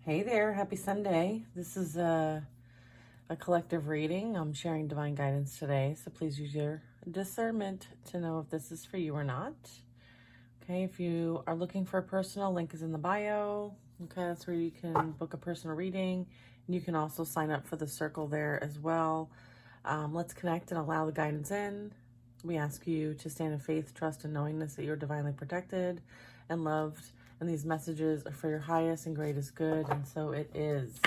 Hey there, happy Sunday. This is a collective reading. I'm sharing divine guidance today, so please use your discernment to know if this is for you or not. Okay, if you are looking for a personal, link is in the bio. Okay, that's where you can book a personal reading. And you can also sign up for the circle there as well. Let's connect and allow the guidance in. We ask you to stand in faith, trust, and knowingness that you're divinely protected and loved. And these messages are for your highest and greatest good. And so it is.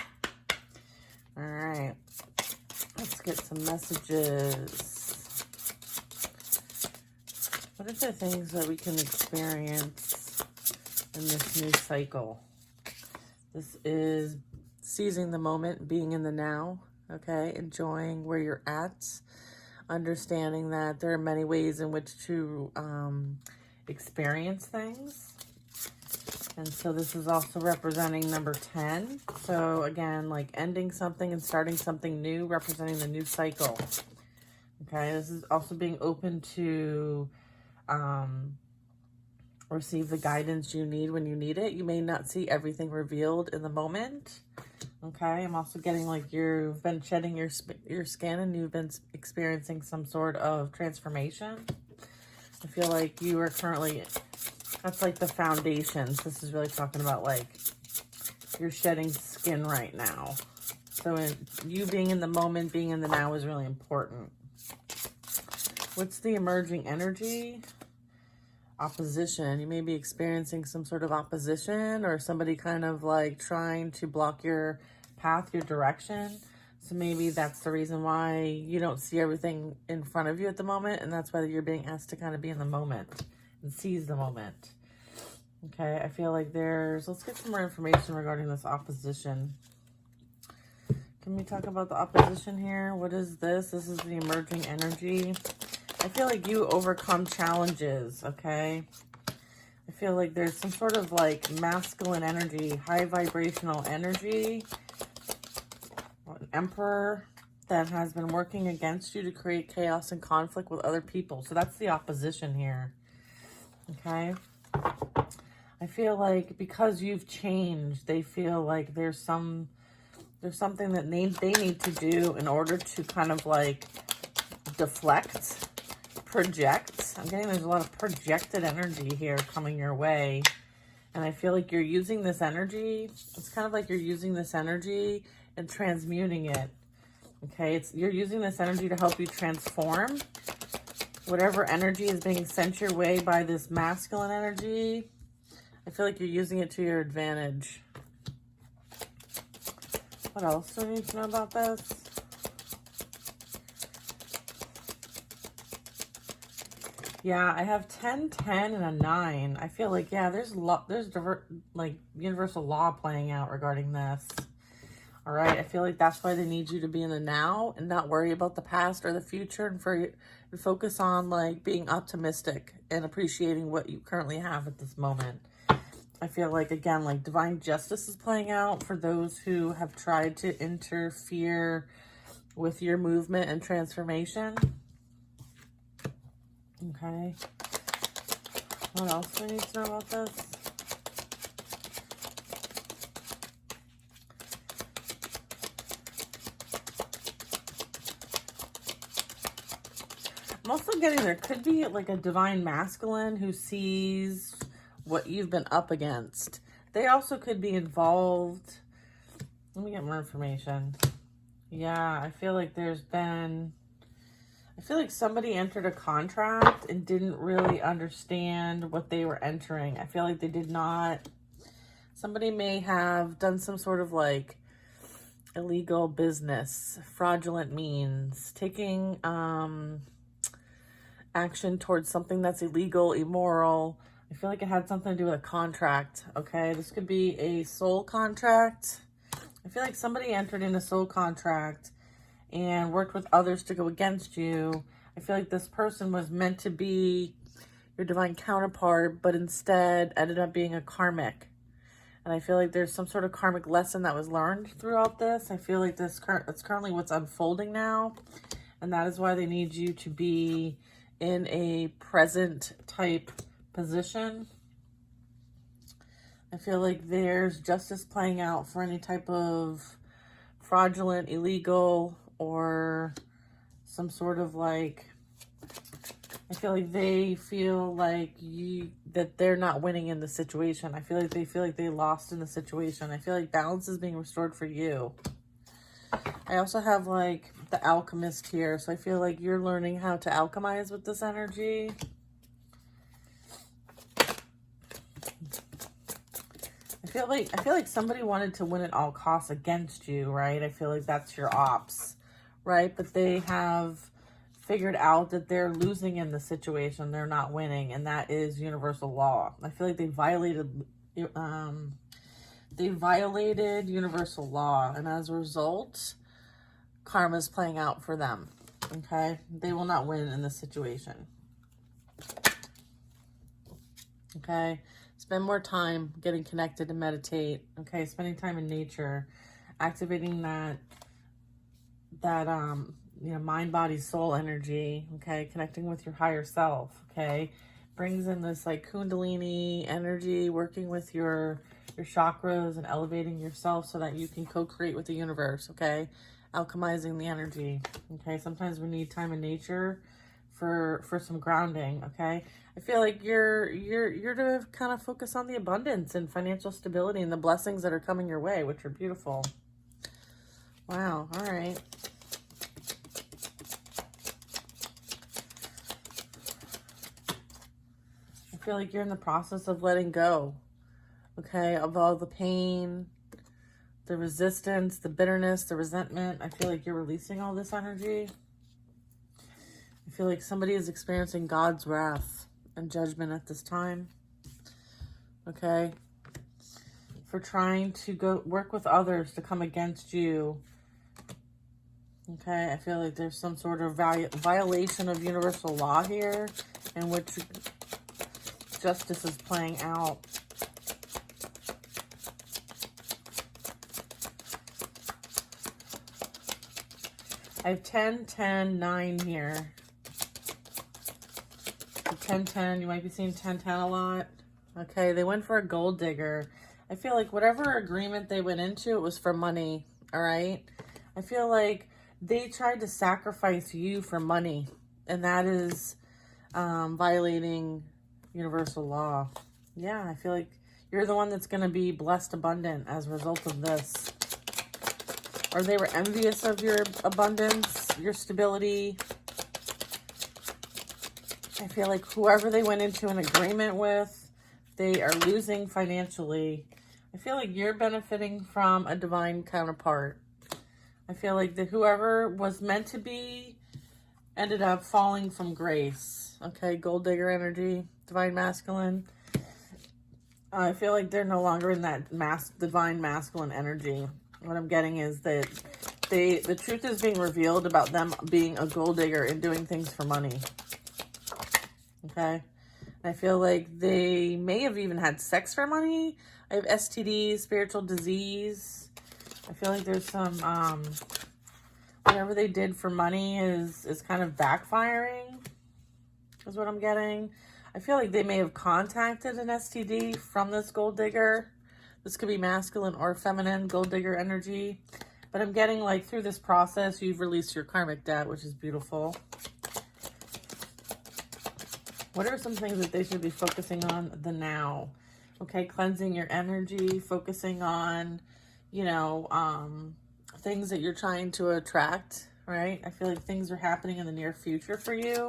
All right. Let's get some messages. What are the things that we can experience in this new cycle? This is seizing the moment, being in the now, okay? Enjoying where you're at. Understanding that there are many ways in which to experience things. And so this is also representing number 10. So again, like ending something and starting something new, representing the new cycle. Okay, this is also being open to receive the guidance you need when you need it. You may not see everything revealed in the moment. Okay, I'm also getting like you've been shedding your skin and you've been experiencing some sort of transformation. I feel like you are currently, that's like the foundations. This is really talking about like you're shedding skin right now. So you being in the moment, being in the now is really important. What's the emerging energy? Opposition. You may be experiencing some sort of opposition or somebody kind of like trying to block your path, your direction. So maybe that's the reason why you don't see everything in front of you at the moment. And that's why you're being asked to kind of be in the moment and seize the moment. Okay, I feel like let's get some more information regarding this opposition. Can we talk about the opposition here? What is this? This is the emerging energy. I feel like you overcome challenges, okay? I feel like there's some sort of like masculine energy, high vibrational energy, an emperor that has been working against you to create chaos and conflict with other people. So that's the opposition here, okay? I feel like because you've changed, they feel like there's something that they need to do in order to kind of like deflect, project. I'm getting there's a lot of projected energy here coming your way. And I feel like you're using this energy. It's kind of like you're using this energy and transmuting it. Okay, you're using this energy to help you transform whatever energy is being sent your way by this masculine energy. I feel like you're using it to your advantage. What else do we need to know about this? Yeah, I have 10, 10, and a 9. I feel like, yeah, there's universal law playing out regarding this. All right, I feel like that's why they need you to be in the now and not worry about the past or the future and focus on like being optimistic and appreciating what you currently have at this moment. I feel like, again, like divine justice is playing out for those who have tried to interfere with your movement and transformation. Okay. What else do we need to know about this? I'm also getting there could be like a divine masculine who sees what you've been up against. They also could be involved. Let me get more information. Yeah, I feel like I feel like somebody entered a contract and didn't really understand what they were entering. I feel like they did not. Somebody may have done some sort of like illegal business, fraudulent means, taking action towards something that's illegal, immoral. I feel like it had something to do with a contract, okay? This could be a soul contract. I feel like somebody entered in a soul contract and worked with others to go against you. I feel like this person was meant to be your divine counterpart, but instead ended up being a karmic. And I feel like there's some sort of karmic lesson that was learned throughout this. I feel like that's currently what's unfolding now. And that is why they need you to be in a present type position. I feel like there's justice playing out for any type of fraudulent, illegal, or some sort of like, I feel like they feel like that they're not winning in the situation. I feel like they lost in the situation. I feel like balance is being restored for you. I also have like the alchemist here. So I feel like you're learning how to alchemize with this energy. I feel like somebody wanted to win at all costs against you, right? I feel like that's your ops, right? But they have figured out that they're losing in the situation. They're not winning, and that is universal law. I feel like they violated universal law, and as a result, karma is playing out for them. Okay? They will not win in this situation. Okay? Spend more time getting connected to meditate. Okay? Spending time in nature, activating that mind, body, soul energy. Okay? Connecting with your higher self. Okay? Brings in this like kundalini energy, working with your chakras and elevating yourself so that you can co-create with the universe. Okay? Alchemizing the energy. Okay? Sometimes we need time in nature for some grounding. Okay? I feel like you're to kind of focus on the abundance and financial stability and the blessings that are coming your way, which are beautiful. Wow. All right. I feel like you're in the process of letting go, okay, of all the pain, the resistance, the bitterness, the resentment. I feel like you're releasing all this energy. I feel like somebody is experiencing God's wrath and judgment at this time, okay, for trying to go work with others to come against you. Okay, I feel like there's some sort of violation of universal law here in which justice is playing out. I have 10, 10, 9 here. 10, 10, you might be seeing 10, 10 a lot. Okay, they went for a gold digger. I feel like whatever agreement they went into, it was for money, all right? I feel like they tried to sacrifice you for money, and that is violating universal law. Yeah, I feel like you're the one that's going to be blessed abundant as a result of this. Or they were envious of your abundance, your stability. I feel like whoever they went into an agreement with, they are losing financially. I feel like you're benefiting from a divine counterpart. I feel like that whoever was meant to be ended up falling from grace. Okay, gold digger energy, divine masculine. I feel like they're no longer in that divine masculine energy. What I'm getting is that the truth is being revealed about them being a gold digger and doing things for money. Okay? And I feel like they may have even had sex for money. I have STDs, spiritual disease. I feel like there's some, whatever they did for money is kind of backfiring, is what I'm getting. I feel like they may have contacted an STD from this gold digger. This could be masculine or feminine gold digger energy. But I'm getting like through this process, you've released your karmic debt, which is beautiful. What are some things that they should be focusing on the now? Okay, cleansing your energy, focusing on, things that you're trying to attract, right? I feel like things are happening in the near future for you.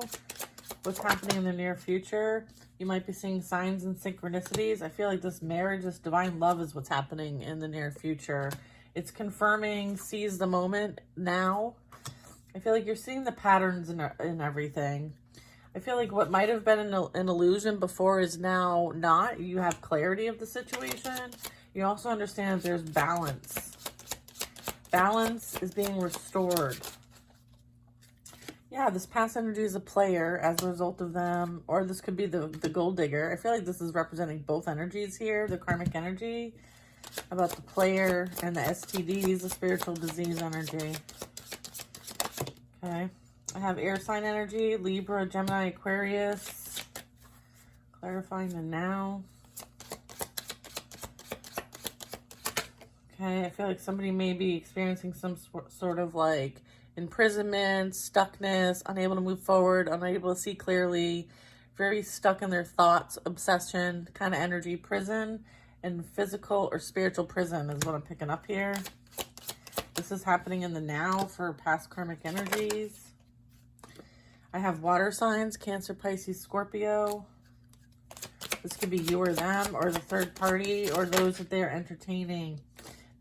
What's happening in the near future? You might be seeing signs and synchronicities. I feel like this marriage, this divine love is what's happening in the near future. It's confirming, seize the moment now. I feel like you're seeing the patterns in everything. I feel like what might have been an illusion before is now not. You have clarity of the situation. You also understand that there's balance. Balance is being restored. Yeah, this past energy is a player as a result of them, or this could be the gold digger. I feel like this is representing both energies here, the karmic energy, about the player, and the STDs, the spiritual disease energy. Okay. I have air sign energy, Libra, Gemini, Aquarius. Clarifying the now. Okay, I feel like somebody may be experiencing some sort of like imprisonment, stuckness, unable to move forward, unable to see clearly, very stuck in their thoughts, obsession kind of energy, prison, and physical or spiritual prison is what I'm picking up here. This is happening in the now for past karmic energies. I have water signs, Cancer, Pisces, Scorpio. This could be you or them or the third party or those that they're entertaining.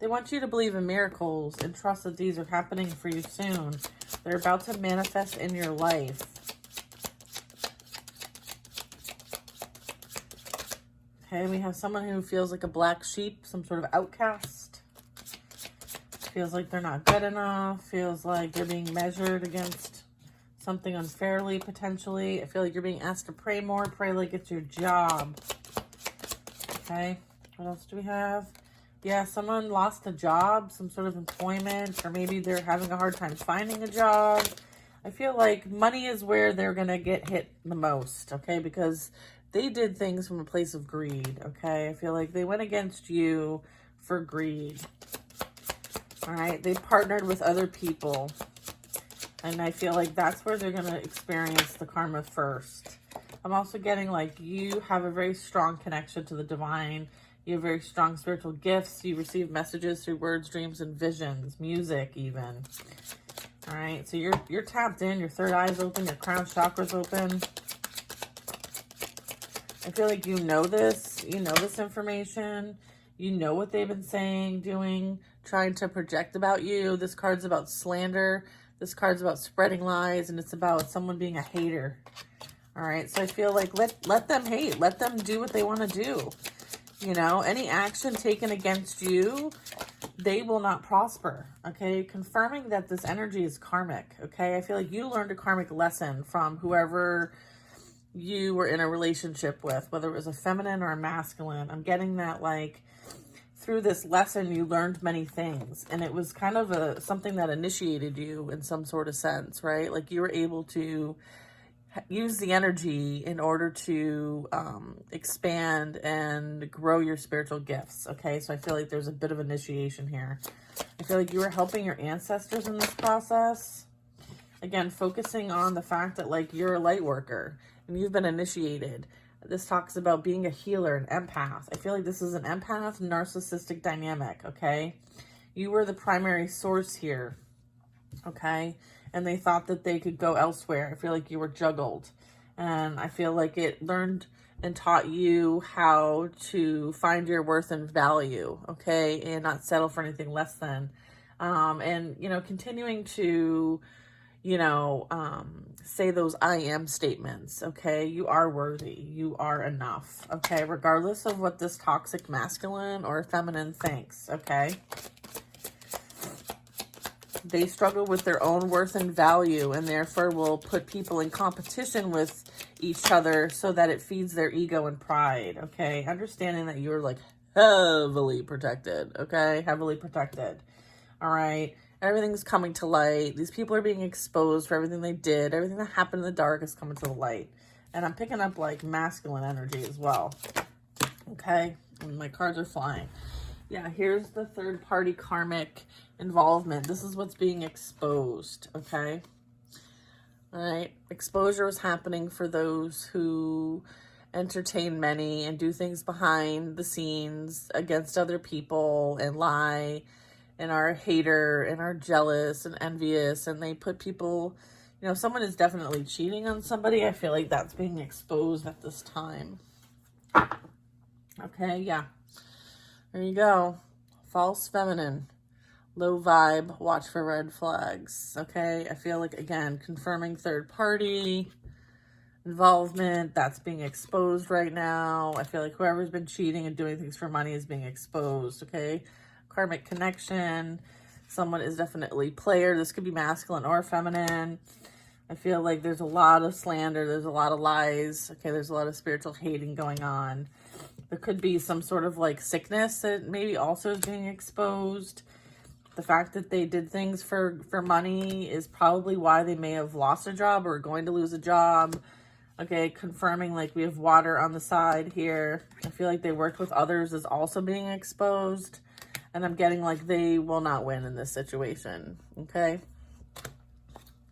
They want you to believe in miracles and trust that these are happening for you soon. They're about to manifest in your life. Okay, we have someone who feels like a black sheep, some sort of outcast. Feels like they're not good enough. Feels like they're being measured against something unfairly, potentially. I feel like you're being asked to pray more. Pray like it's your job. Okay, what else do we have? Yeah, someone lost a job, some sort of employment, or maybe they're having a hard time finding a job. I feel like money is where they're going to get hit the most, okay? Because they did things from a place of greed, okay? I feel like they went against you for greed, all right? They partnered with other people, and I feel like that's where they're going to experience the karma first. I'm also getting like you have a very strong connection to the divine. You have very strong spiritual gifts. You receive messages through words, dreams, and visions, music even. All right, so you're tapped in. Your third eye is open. Your crown chakra's open. I feel like you know this. You know this information. You know what they've been saying, doing, trying to project about you. This card's about slander. This card's about spreading lies, and it's about someone being a hater. All right, so I feel like let them hate. Let them do what they want to do. You know, any action taken against you, they will not prosper, okay? Confirming that this energy is karmic, okay? I feel like you learned a karmic lesson from whoever you were in a relationship with, whether it was a feminine or a masculine. I'm getting that, like, through this lesson, you learned many things, and it was kind of something that initiated you in some sort of sense, right? Like, you were able to use the energy in order to expand and grow your spiritual gifts, okay? So I feel like there's a bit of initiation here. I feel like you were helping your ancestors in this process. Again, focusing on the fact that, like, you're a light worker and you've been initiated. This talks about being a healer, an empath. I feel like this is an empath narcissistic dynamic, okay? You were the primary source here, okay? And they thought that they could go elsewhere. I feel like you were juggled. And I feel like it learned and taught you how to find your worth and value, okay? And not settle for anything less than. And, you know, continuing to, you know, say those I am statements, okay? You are worthy. You are enough, okay? Regardless of what this toxic masculine or feminine thinks, okay? They struggle with their own worth and value, and therefore will put people in competition with each other so that it feeds their ego and pride, okay? Understanding that you're, like, heavily protected, okay? Heavily protected, all right? Everything's coming to light. These people are being exposed for everything they did. Everything that happened in the dark is coming to the light. And I'm picking up, like, masculine energy as well, okay? And my cards are flying. Yeah, here's the third party karmic involvement. This is what's being exposed, okay? All right, exposure is happening for those who entertain many and do things behind the scenes against other people and lie and are a hater and are jealous and envious, and they put people, you know, someone is definitely cheating on somebody. I feel like that's being exposed at this time. Okay, yeah. There you go. False feminine. Low vibe. Watch for red flags. Okay. I feel like, again, confirming third party involvement. That's being exposed right now. I feel like whoever's been cheating and doing things for money is being exposed. Okay. Karmic connection. Someone is definitely player. This could be masculine or feminine. I feel like there's a lot of slander. There's a lot of lies. Okay. There's a lot of spiritual hating going on. There could be some sort of, like, sickness that maybe also is being exposed. The fact that they did things for money is probably why they may have lost a job or going to lose a job. Okay, confirming, like, we have water on the side here. I feel like they worked with others is also being exposed. And I'm getting like they will not win in this situation, okay?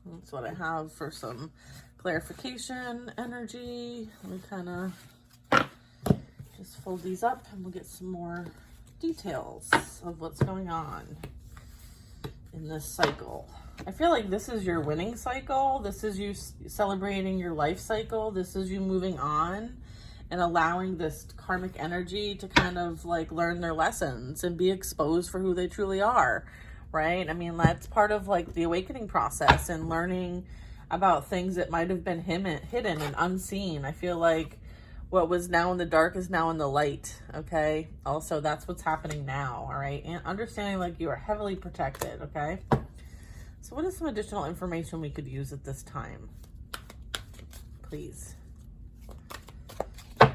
That's what I have for some clarification energy. Let me kind of just fold these up and we'll get some more details of what's going on in this cycle. I feel like this is your winning cycle. This is you celebrating your life cycle. This is you moving on and allowing this karmic energy to kind of like learn their lessons and be exposed for who they truly are, right? I mean, that's part of like the awakening process and learning about things that might have been hidden and unseen. I feel like what was now in the dark is now in the light, okay? Also, that's what's happening now, all right? And understanding like you are heavily protected, okay? So what is some additional information we could use at this time? Please. Okay.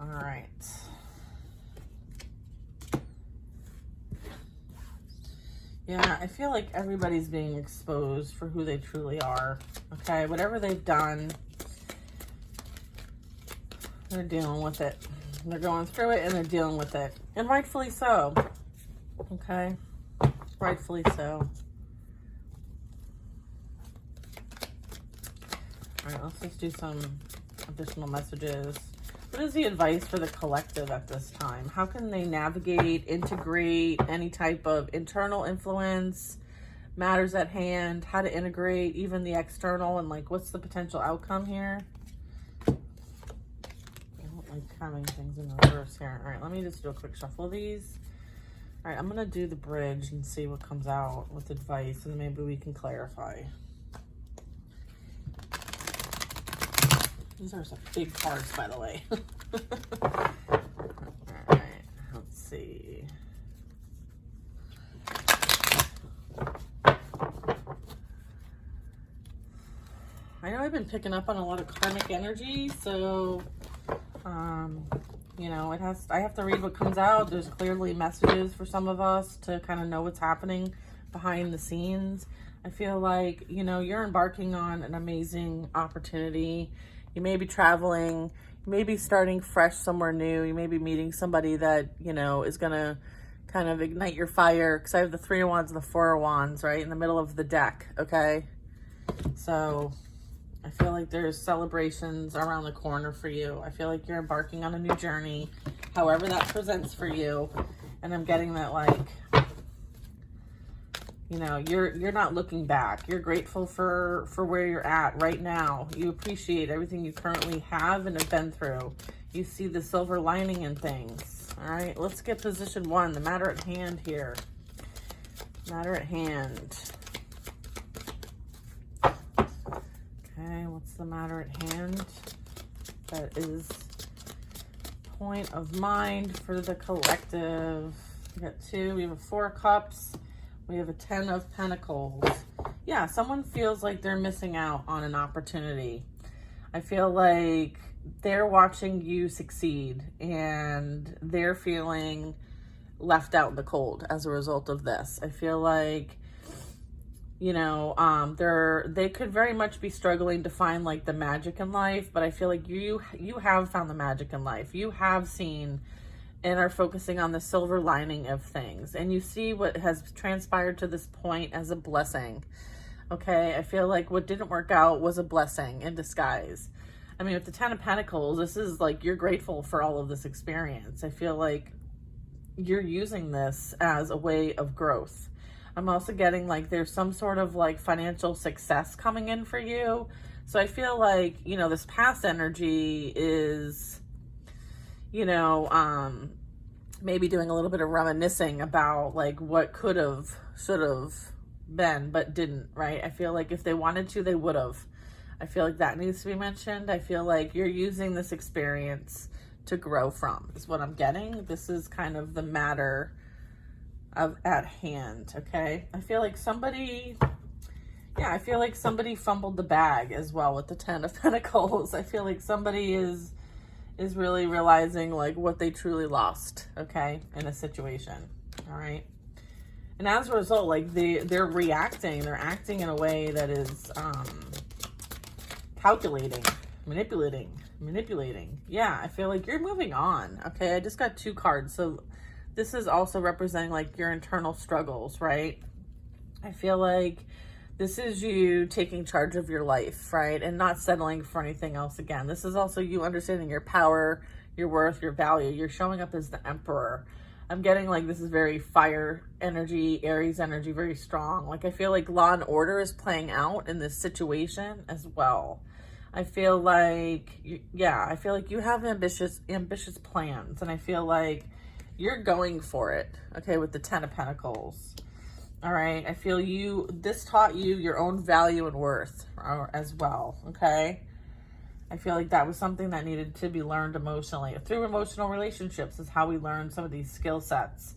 All right. Yeah, I feel like everybody's being exposed for who they truly are, okay? Whatever they've done, they're dealing with it. They're going through it and they're dealing with it. And rightfully so, okay? Rightfully so. All right, let's just do some additional messages. What is the advice for the collective at this time? How can they navigate, integrate any type of internal influence, matters at hand, how to integrate even the external, and like what's the potential outcome here? I don't like having things in reverse here. All right, let me just do a quick shuffle of these. All right, I'm going to do the bridge and see what comes out with advice, and maybe we can clarify. These are some big cards, by the way. All right, let's see. I know I've been picking up on a lot of karmic energy, so, you know, I have to read what comes out. There's clearly messages for some of us to kind of know what's happening behind the scenes. I feel like, you know, you're embarking on an amazing opportunity. You may be traveling, you may be starting fresh somewhere new. You may be meeting somebody that, you know, is going to kind of ignite your fire. Because I have the 3 of Wands and the 4 of Wands right in the middle of the deck, okay? So I feel like there's celebrations around the corner for you. I feel like you're embarking on a new journey, however that presents for you. And I'm getting that, like, you know, you're not looking back. You're grateful for where you're at right now. You appreciate everything you currently have and have been through. You see the silver lining in things. All right, let's get position 1, the matter at hand here. Matter at hand. Okay, what's the matter at hand? That is point of mind for the collective. We got 2, we have a 4 of Cups. We have a 10 of Pentacles. Yeah, someone feels like they're missing out on an opportunity. I feel like they're watching you succeed and they're feeling left out in the cold as a result of this. I feel like, you know, they could very much be struggling to find like the magic in life, but I feel like you have found the magic in life. You have seen and are focusing on the silver lining of things. And you see what has transpired to this point as a blessing. Okay, I feel like what didn't work out was a blessing in disguise. I mean, with the 10 of Pentacles, this is like you're grateful for all of this experience. I feel like you're using this as a way of growth. I'm also getting like there's some sort of like financial success coming in for you. So I feel like, you know, this past energy is, you know, maybe doing a little bit of reminiscing about like what could have, should have been, but didn't, right? I feel like if they wanted to, they would have. I feel like that needs to be mentioned. I feel like you're using this experience to grow from, is what I'm getting. This is kind of the matter of at hand, okay? I feel like somebody, yeah, I feel like somebody fumbled the bag as well with the 10 of Pentacles. I feel like somebody is really realizing like what they truly lost, okay, in a situation, all right? And as a result, like they're reacting, they're acting in a way that is calculating, manipulating. Yeah, I feel like you're moving on. Okay, I just got 2 cards. So this is also representing like your internal struggles, right? I feel like this is you taking charge of your life, right? And not settling for anything else again. This is also you understanding your power, your worth, your value. You're showing up as the Emperor. I'm getting like this is very fire energy, Aries energy, very strong. Like I feel like law and order is playing out in this situation as well. I feel like, yeah, I feel like you have ambitious plans. And I feel like you're going for it, okay, with the 10 of Pentacles. All right, I feel this taught you your own value and worth as well, okay? I feel like that was something that needed to be learned emotionally. Through emotional relationships is how we learn some of these skill sets.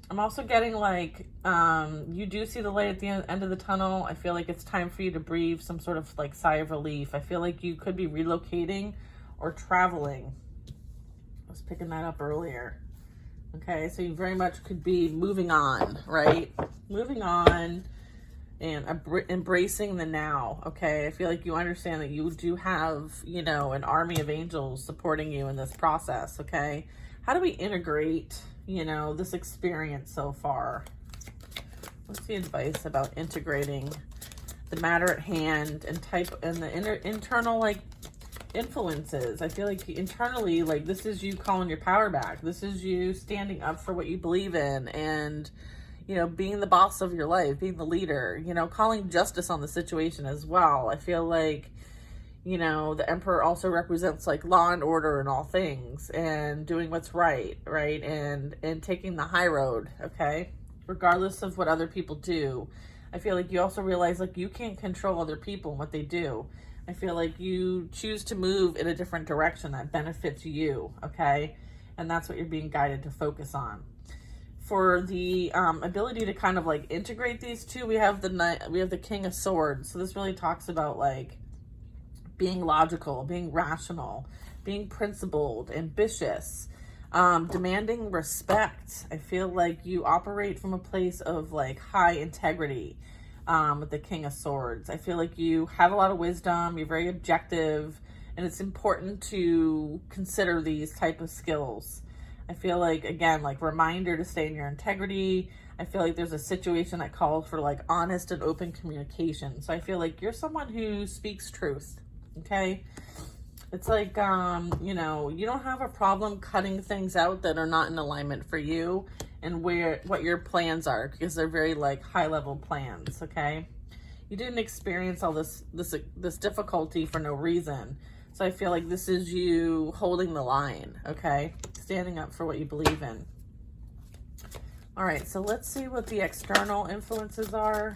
I'm also getting like, you do see the light at the end of the tunnel. I feel like it's time for you to breathe some sort of like sigh of relief. I feel like you could be relocating or traveling. I was picking that up earlier. Okay, so you very much could be moving on, right? Moving on and embracing the now, okay? I feel like you understand that you do have, you know, an army of angels supporting you in this process, okay? How do we integrate, you know, this experience so far? What's the advice about integrating the matter at hand and the internal, like, influences? I feel like internally, like, this is you calling your power back. This is you standing up for what you believe in and, you know, being the boss of your life, being the leader, you know, calling justice on the situation as well. I feel like, you know, the Emperor also represents like law and order in all things and doing what's right, right? And taking the high road, okay? Regardless of what other people do. I feel like you also realize like you can't control other people and what they do. I feel like you choose to move in a different direction that benefits you, okay? And that's what you're being guided to focus on. For the ability to kind of like integrate these two, we have the King of Swords. So this really talks about like being logical, being rational, being principled, ambitious, demanding respect. I feel like you operate from a place of like high integrity. With the King of Swords, I feel like you have a lot of wisdom, you're very objective, and it's important to consider these type of skills. I feel like, again, like reminder to stay in your integrity. I feel like there's a situation that calls for like honest and open communication. So I feel like you're someone who speaks truth, okay? It's like, you know, you don't have a problem cutting things out that are not in alignment for you and what your plans are, because they're very like high level plans, okay? You didn't experience all this difficulty for no reason. So I feel like this is you holding the line, okay? Standing up for what you believe in. All right, so let's see what the external influences are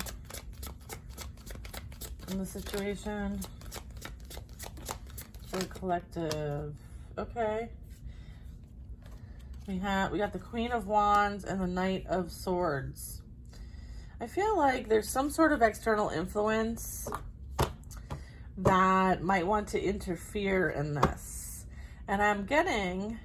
in the situation. For the collective, okay. We got the Queen of Wands and the Knight of Swords. I feel like there's some sort of external influence that might want to interfere in this. And I'm getting,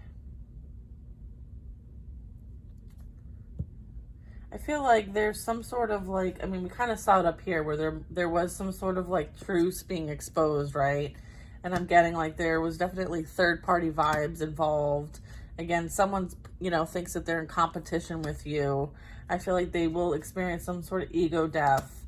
I feel like there's some sort of like, I mean, we kind of saw it up here where there was some sort of like truce being exposed, right? And I'm getting like there was definitely third-party vibes involved. Again, someone's, you know, thinks that they're in competition with you. I feel like they will experience some sort of ego death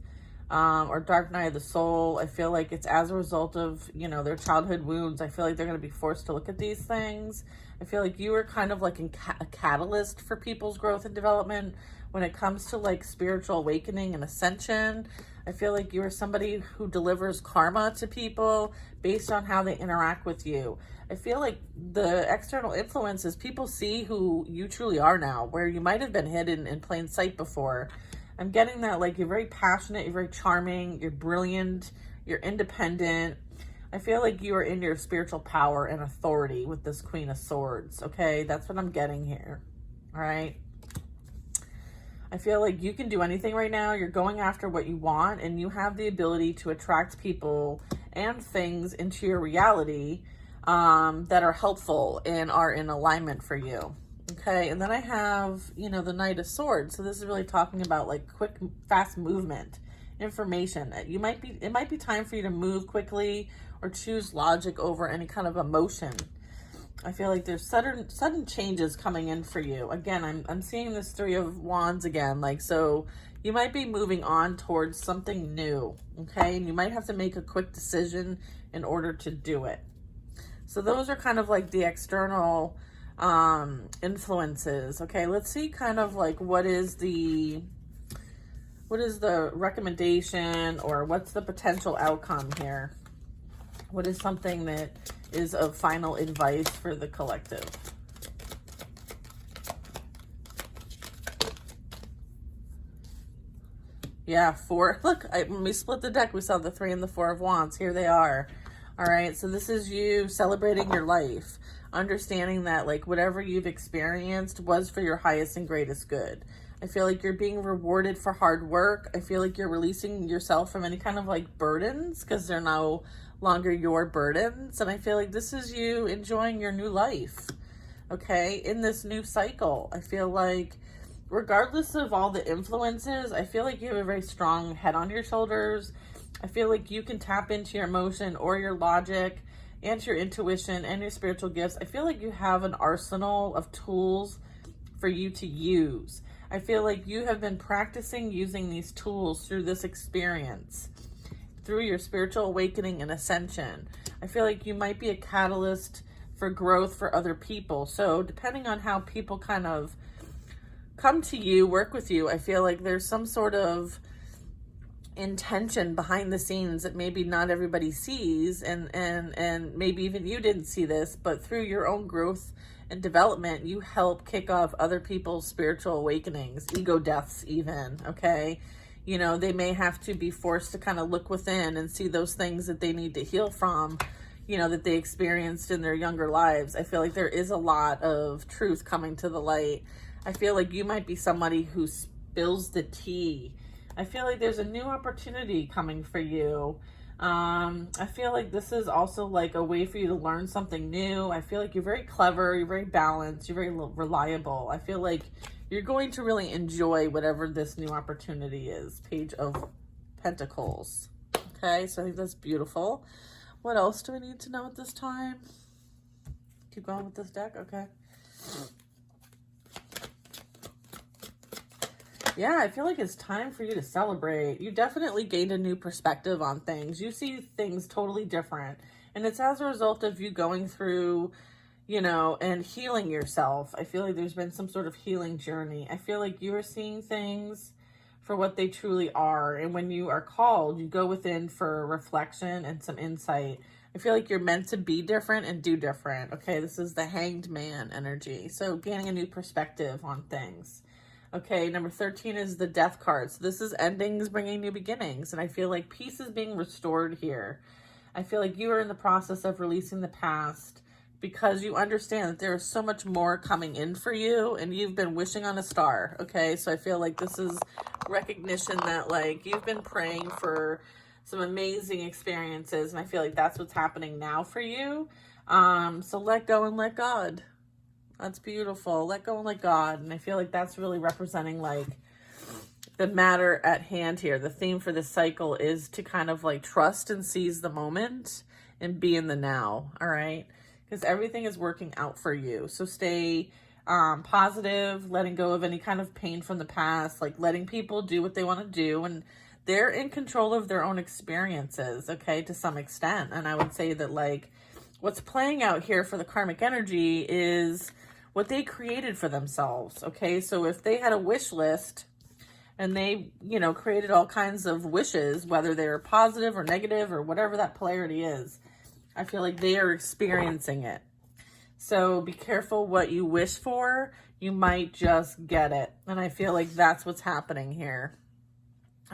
or dark night of the soul. I feel like it's as a result of, you know, their childhood wounds. I feel like they're going to be forced to look at these things. I feel like you are kind of like a catalyst for people's growth and development when it comes to like spiritual awakening and ascension. I feel like you are somebody who delivers karma to people based on how they interact with you. I feel like the external influences, people see who you truly are now, where you might have been hidden in plain sight before. I'm getting that like you're very passionate, you're very charming, you're brilliant, you're independent. I feel like you are in your spiritual power and authority with this Queen of Swords, okay? That's what I'm getting here, all right? I feel like you can do anything right now. You're going after what you want, and you have the ability to attract people and things into your reality that are helpful and are in alignment for you. Okay, and then I have, you know, the Knight of Swords. So this is really talking about like quick, fast movement information. It might be time for you to move quickly or choose logic over any kind of emotion. I feel like there's sudden changes coming in for you. Again, I'm seeing this Three of Wands again. Like, so you might be moving on towards something new, okay? And you might have to make a quick decision in order to do it. So those are kind of like the external influences. Okay, let's see kind of like what is the recommendation, or what's the potential outcome here? What is something that is of final advice for the collective? Yeah, four. Look, when we split the deck, we saw the Three and the Four of Wands. Here they are. All right, so this is you celebrating your life, understanding that like whatever you've experienced was for your highest and greatest good. I feel like you're being rewarded for hard work. I feel like you're releasing yourself from any kind of like burdens, because they're no longer your burdens. And I feel like this is you enjoying your new life, okay, in this new cycle. I feel like regardless of all the influences, I feel like you have a very strong head on your shoulders. I feel like you can tap into your emotion or your logic and your intuition and your spiritual gifts. I feel like you have an arsenal of tools for you to use. I feel like you have been practicing using these tools through this experience, through your spiritual awakening and ascension. I feel like you might be a catalyst for growth for other people. So depending on how people kind of come to you, work with you, I feel like there's some sort of intention behind the scenes that maybe not everybody sees, and maybe even you didn't see this, but through your own growth and development, you help kick off other people's spiritual awakenings, ego deaths even, okay? You know, they may have to be forced to kind of look within and see those things that they need to heal from, you know, that they experienced in their younger lives. I feel like there is a lot of truth coming to the light. I feel like you might be somebody who spills the tea. I feel like there's a new opportunity coming for you. I feel like this is also like a way for you to learn something new. I feel like you're very clever, you're very balanced, you're very reliable. I feel like you're going to really enjoy whatever this new opportunity is. Page of Pentacles. Okay, so I think that's beautiful. What else do I need to know at this time? Keep going with this deck, okay. Yeah, I feel like it's time for you to celebrate. You definitely gained a new perspective on things. You see things totally different. And it's as a result of you going through, you know, and healing yourself. I feel like there's been some sort of healing journey. I feel like you are seeing things for what they truly are. And when you are called, you go within for reflection and some insight. I feel like you're meant to be different and do different. Okay, this is the Hanged Man energy. So gaining a new perspective on things. Okay, number 13 is the Death card. So this is endings bringing new beginnings. And I feel like peace is being restored here. I feel like you are in the process of releasing the past because you understand that there is so much more coming in for you, and you've been wishing on a star. Okay, so I feel like this is recognition that like you've been praying for some amazing experiences, and I feel like that's what's happening now for you. So let go and let God. That's beautiful. Let go and let God. And I feel like that's really representing like the matter at hand here. The theme for this cycle is to kind of like trust and seize the moment and be in the now. All right. Because everything is working out for you. So stay positive, letting go of any kind of pain from the past, like letting people do what they want to do. And they're in control of their own experiences, okay, to some extent. And I would say that like what's playing out here for the karmic energy is what they created for themselves, okay? So if they had a wish list and they, you know, created all kinds of wishes, whether they're positive or negative or whatever that polarity is, I feel like they are experiencing it. So be careful what you wish for. You might just get it. And I feel like that's what's happening here,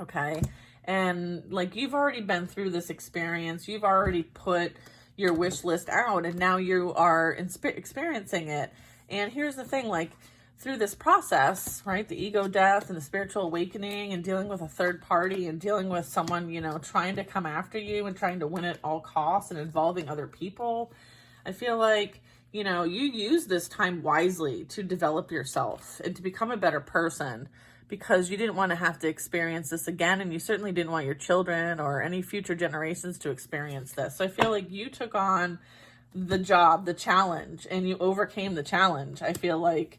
okay? And like you've already been through this experience. You've already put your wish list out, and now you are experiencing it. And here's the thing, like through this process, right, the ego death and the spiritual awakening and dealing with a third party and dealing with someone, you know, trying to come after you and trying to win at all costs and involving other people, I feel like, you know, you use this time wisely to develop yourself and to become a better person, because you didn't want to have to experience this again, and you certainly didn't want your children or any future generations to experience this. So I feel like you took on the job, the challenge, and you overcame the challenge. I feel like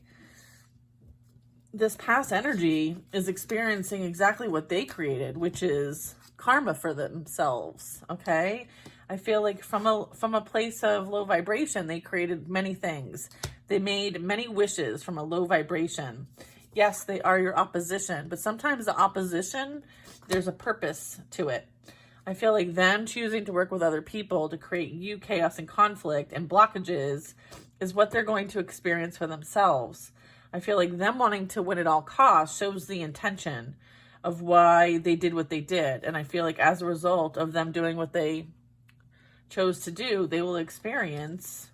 this past energy is experiencing exactly what they created, which is karma for themselves. Okay. I feel like from a place of low vibration, they created many things. They made many wishes from a low vibration. Yes, they are your opposition, but sometimes the opposition, there's a purpose to it. I feel like them choosing to work with other people to create you chaos and conflict and blockages is what they're going to experience for themselves. I feel like them wanting to win at all costs shows the intention of why they did what they did. And I feel like as a result of them doing what they chose to do, they will experience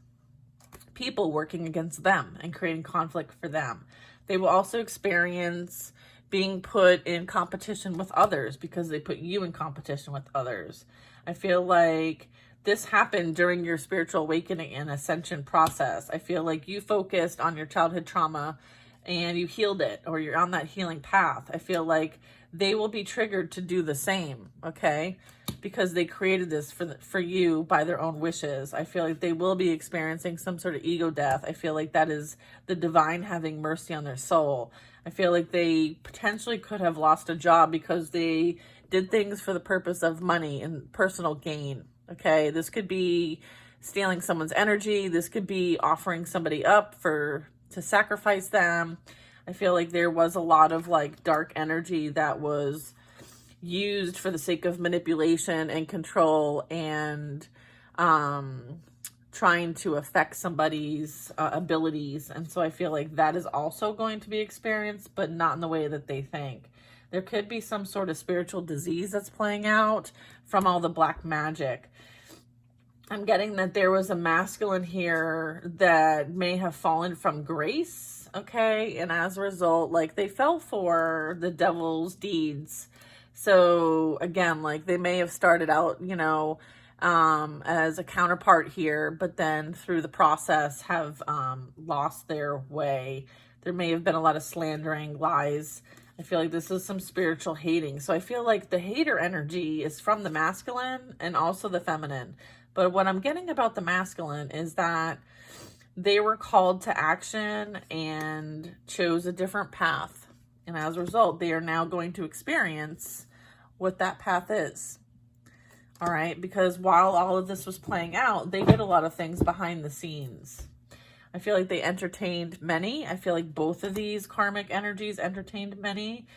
people working against them and creating conflict for them. They will also experience being put in competition with others because they put you in competition with others. I feel like this happened during your spiritual awakening and ascension process. I feel like you focused on your childhood trauma and you healed it, or you're on that healing path. I feel like they will be triggered to do the same, okay? Because they created this for you by their own wishes. I feel like they will be experiencing some sort of ego death. I feel like that is the divine having mercy on their soul. I feel like they potentially could have lost a job because they did things for the purpose of money and personal gain. Okay, this could be stealing someone's energy. This could be offering somebody up to sacrifice them. I feel like there was a lot of like dark energy that was used for the sake of manipulation and control and trying to affect somebody's abilities. And so I feel like that is also going to be experienced, but not in the way that they think. There could be some sort of spiritual disease that's playing out from all the black magic. I'm getting that there was a masculine here that may have fallen from grace, okay? And as a result, like they fell for the devil's deeds. So again, like they may have started out, as a counterpart here, but then through the process have lost their way. There may have been a lot of slandering, lies. I feel like this is some spiritual hating. So I feel like the hater energy is from the masculine and also the feminine. But what I'm getting about the masculine is that they were called to action and chose a different path. And as a result, they are now going to experience what that path is. All right. Because while all of this was playing out, they did a lot of things behind the scenes. I feel like they entertained many. I feel like both of these karmic energies entertained many.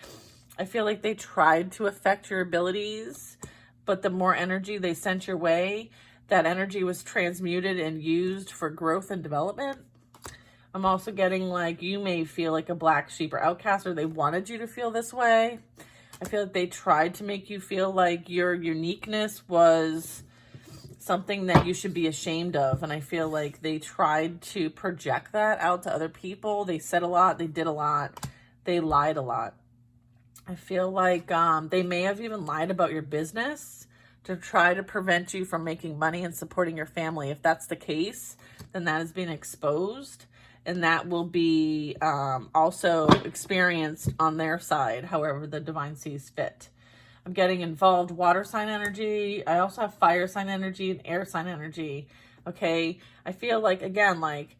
I feel like they tried to affect your abilities, but the more energy they sent your way, that energy was transmuted and used for growth and development. I'm also getting like you may feel like a black sheep or outcast, or they wanted you to feel this way. I feel like they tried to make you feel like your uniqueness was something that you should be ashamed of. And I feel like they tried to project that out to other people. They said a lot. They did a lot. They lied a lot. I feel like they may have even lied about your business to try to prevent you from making money and supporting your family. If that's the case, then that is being exposed. And that will be also experienced on their side, however the divine sees fit. I'm getting involved water sign energy. I also have fire sign energy and air sign energy. Okay. I feel like, again, like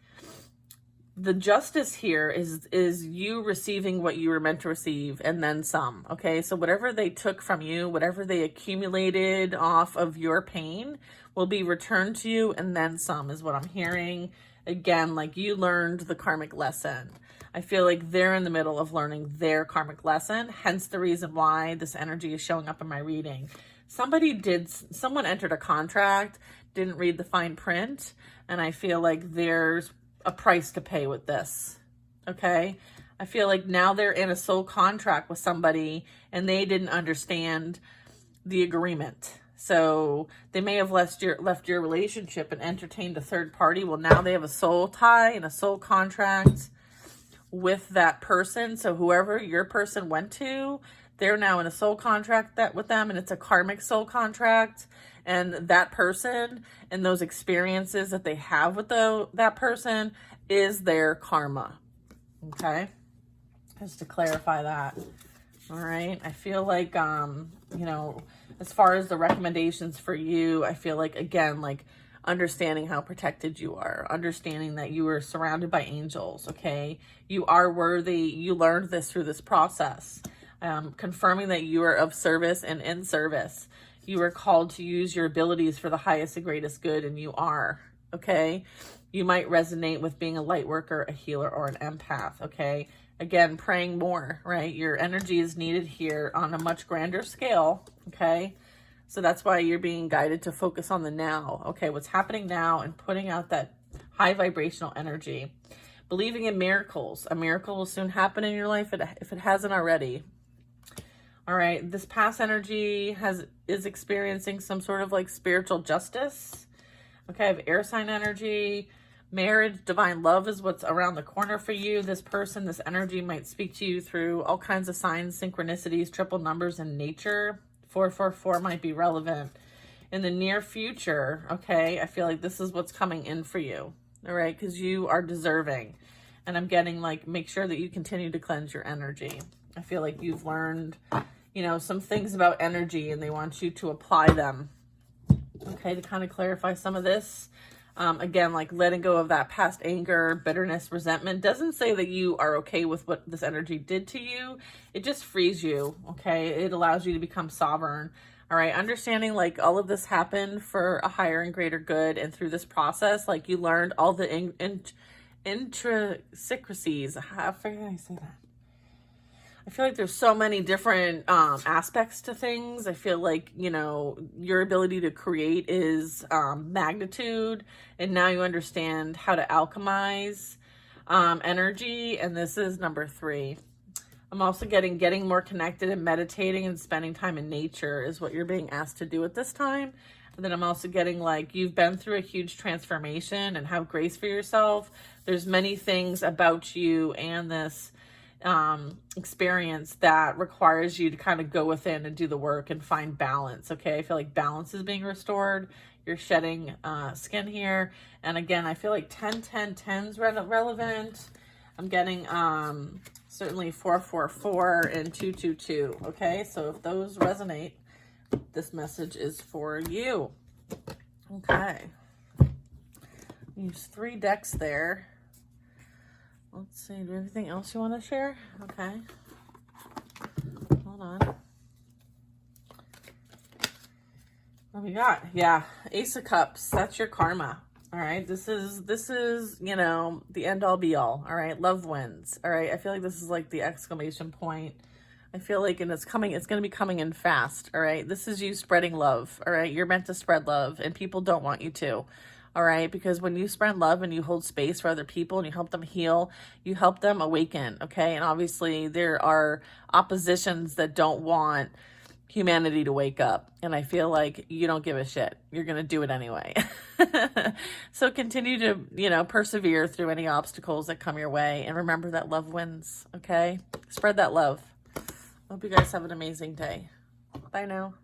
the justice here is you receiving what you were meant to receive and then some. Okay. So whatever they took from you, whatever they accumulated off of your pain will be returned to you and then some is what I'm hearing. Again, like you learned the karmic lesson. I feel like they're in the middle of learning their karmic lesson, hence the reason why this energy is showing up in my reading. Someone entered a contract, didn't read the fine print, and I feel like there's a price to pay with this, okay? I feel like now they're in a soul contract with somebody and they didn't understand the agreement. So they may have left your relationship and entertained a third party. Well, now they have a soul tie and a soul contract with that person. So whoever your person went to, they're now in a soul contract with them, and it's a karmic soul contract. And that person and those experiences that they have with that person is their karma. Okay. just to clarify that. All right. I feel like, you know, as far as the recommendations for you, I feel like, again, like understanding how protected you are, understanding that you are surrounded by angels. Okay. You are worthy. You learned this through this process. Confirming that you are of service and in service. You are called to use your abilities for the highest and greatest good, and you are. Okay. You might resonate with being a light worker, a healer, or an empath. Okay. Again, praying more, right? Your energy is needed here on a much grander scale, okay? So that's why you're being guided to focus on the now, okay? What's happening now, and putting out that high vibrational energy. Believing in miracles. A miracle will soon happen in your life if it hasn't already. All right, this past energy is experiencing some sort of like spiritual justice. Okay, I have air sign energy. Marriage, divine love is what's around the corner for you. This person, this energy might speak to you through all kinds of signs, synchronicities, triple numbers in nature. 444 might be relevant in the near future. Okay, I feel like this is what's coming in for you. All right, because you are deserving. And I'm getting like, make sure that you continue to cleanse your energy. I feel like you've learned, you know, some things about energy, and they want you to apply them. Okay, to kind of clarify some of this. Again, like letting go of that past anger, bitterness, resentment doesn't say that you are okay with what this energy did to you. It just frees you, okay? It allows you to become sovereign, all right? Understanding like all of this happened for a higher and greater good, and through this process, like you learned all the intricacies. How can I say that? I feel like there's so many different aspects to things. I feel like, you know, your ability to create is magnitude. And now you understand how to alchemize energy. And this is number 3. I'm also getting more connected and meditating and spending time in nature is what you're being asked to do at this time. And then I'm also getting like you've been through a huge transformation, and have grace for yourself. There's many things about you and this experience that requires you to kind of go within and do the work and find balance. Okay, I feel like balance is being restored. You're shedding skin here, and again, I feel like 10-10-10's relevant. I'm getting certainly 444 and 222. Okay, so if those resonate, this message is for you. Okay, use 3 decks there. Let's see, do you have anything else you want to share? Okay. Hold on. What we got? Yeah, Ace of Cups. That's your karma. All right. This is, you know, the end all be all. All right. Love wins. All right. I feel like this is like the exclamation point. I feel like, and it's going to be coming in fast. All right. This is you spreading love. All right. You're meant to spread love, and people don't want you to. All right, because when you spread love and you hold space for other people and you help them heal, you help them awaken, okay? And obviously there are oppositions that don't want humanity to wake up. And I feel like you don't give a shit. You're going to do it anyway. So continue to, you know, persevere through any obstacles that come your way. And remember that love wins, okay? Spread that love. Hope you guys have an amazing day. Bye now.